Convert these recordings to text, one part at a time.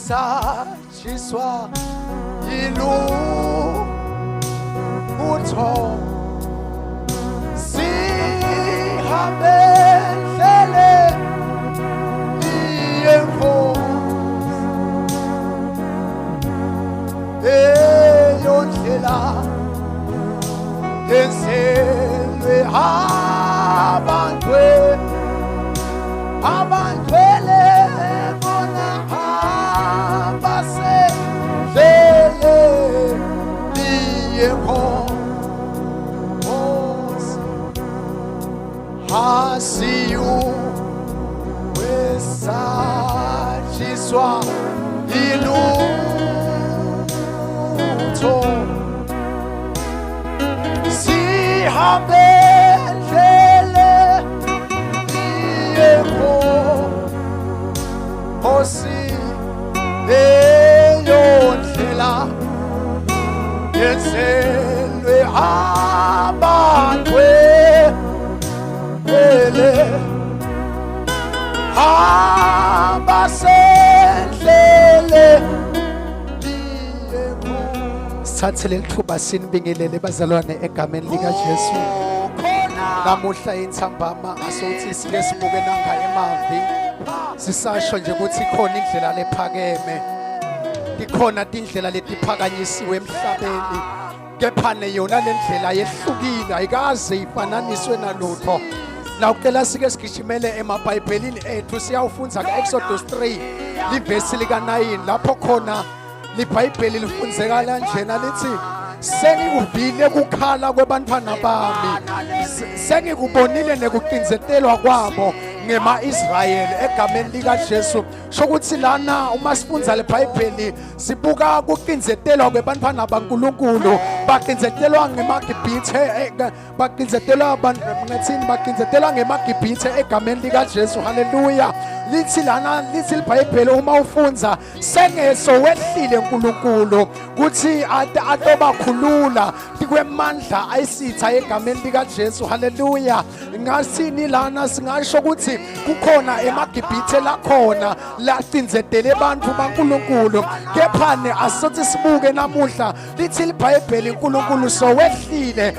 wesatshiswa yilutho sihambe ndlele yenkosi eyondlela yenzelwe abantwele bona abasendlele yenkosi hasiyu wesatshiswa yilutho sihambe ndlele yenkosi eyondlela yenzelwe abantwele abasendlele sithathe leli thuba sinibingelele bazalwane egameni likaJesu. Namuhla inthambama asothi sike sibuke nanga emavi sisasho nje ukuthi ikhona indlela lephakeme, ikhona indlela letiphakanyisiwe emhlabeni, kepha yona le ndlela yehlukile ayikaze ifananiswe nalutho. Nawucela sike sigijimele emabhayibhelini ethu siyawufunza ku-Exodus 3 livesi lika-9 lapho khona libhayibheli lifunzeka kanjena lithi sengikuvile kukhala kwebantwana bami, sengikubonile nekuqinzetelwa kwabo ngema-Israyeli egameni likaJesu. Shokuthi lana uma sifunza le bhayibheli sibuka kuqinzetelwa kwebantwana baNkulunkulu, baqinzetelwa ngemagibhithe, baqinzetelwa ngemagibhithe egameni likaJesu. Haleluya. Lithi lana lithi libhayibheli uma ufunza sengeso wehlile uNkulunkulu kuthi atobakhulula kwemandla ayisitha egameni likaJesu. Haleluya. Ngasini lana singasho ukuthi kukhona emagibhithe lakhona laqinzetele abantu baNkulunkulu, kephane asothi sibuke namuhla lithi libhayibheli uNkulunkulu so wehlele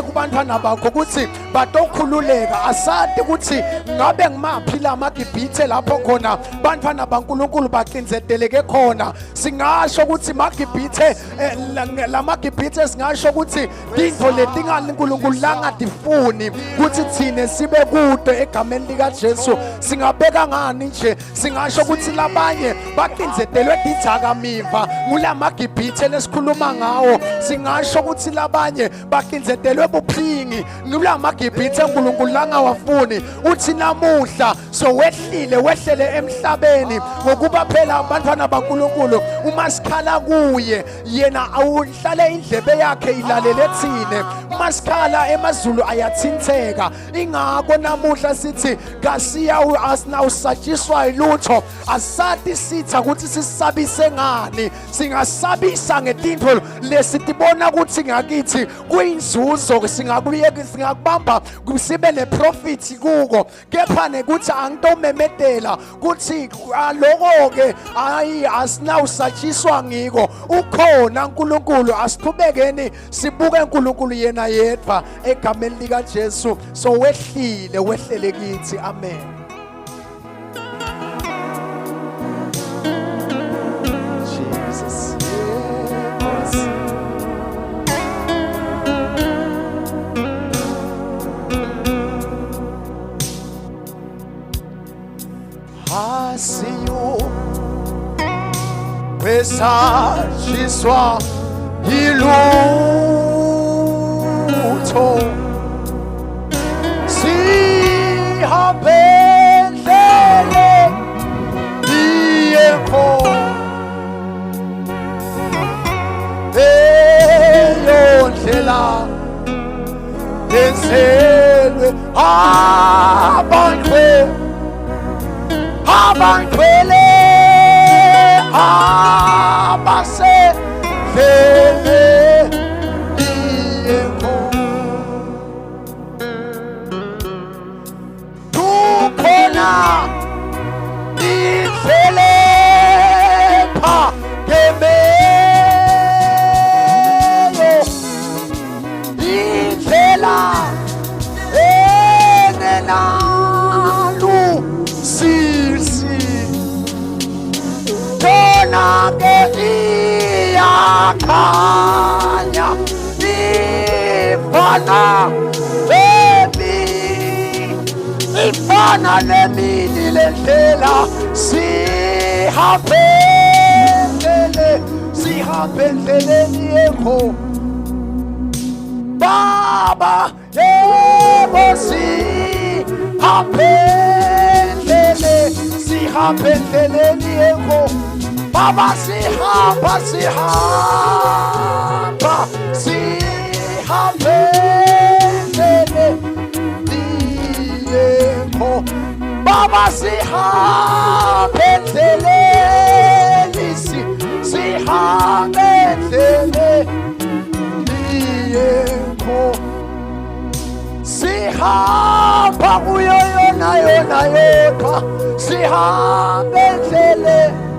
kubantwana bakho ukuthi batokhululeka. Asati ukuthi ngabe ngimaphi la magibhithe lapho khona bantwana baNkulunkulu baqinzeteleke khona. Singasho ukuthi magibhithe la magibhithe singasho ukuthi into letingani uNkulunkulu langadifuni ukuthi thine sibe kude egameni likaJesu. Singabeka ngani nje singasho ukuthi labanye baqinzetelwe didzakamiva ngula magibhithe lesikhuluma ngawo. Singasho ukuthi labanye baqinzetelwe buphingi ngula magibhithe uNkulunkulu langawafuni. Uthi namuhla so wehlele emhlabeni ngokuba phela abantwana baNkulunkulu uma sikhala kuye yena awuhlale indlebe yakhe ilalele thine. Uma sikhala emazulu ayathintheka. Ingakho namuhla sithi kasiya asinawusatshiswa ilutho asati sitha ukuthi sisabise ngani. Singasabisa ngetinto lesitibona ukuthi ngakithi kuyinzuzo, singakubamba sibe neprofit kuko, kepha nekuthi angitomemedela kuthi lokho ke hayi asinawusatshiswa ngiko. Ukhona uNkulunkulu, asiqhubekeni sibuke uNkulunkulu yena yedwa egameni likaJesu. So wehlele kithi. Amen. Jesus. Hasiyu wesatshiswa yilutho sihambe ndlele eyondlela yenzelwe abantwele abasendlele kukhona indlela emeyo indlela engenalu sisi tona ke iyakhanya ifana nemini lendlela sihambe endleleni yakho Baba yebo sihambe endleleni yakho Baba sihambe Baba sihambe endleleni sihambe endleleni yakho sihamba kuyo yona yodwa sihambe endleleni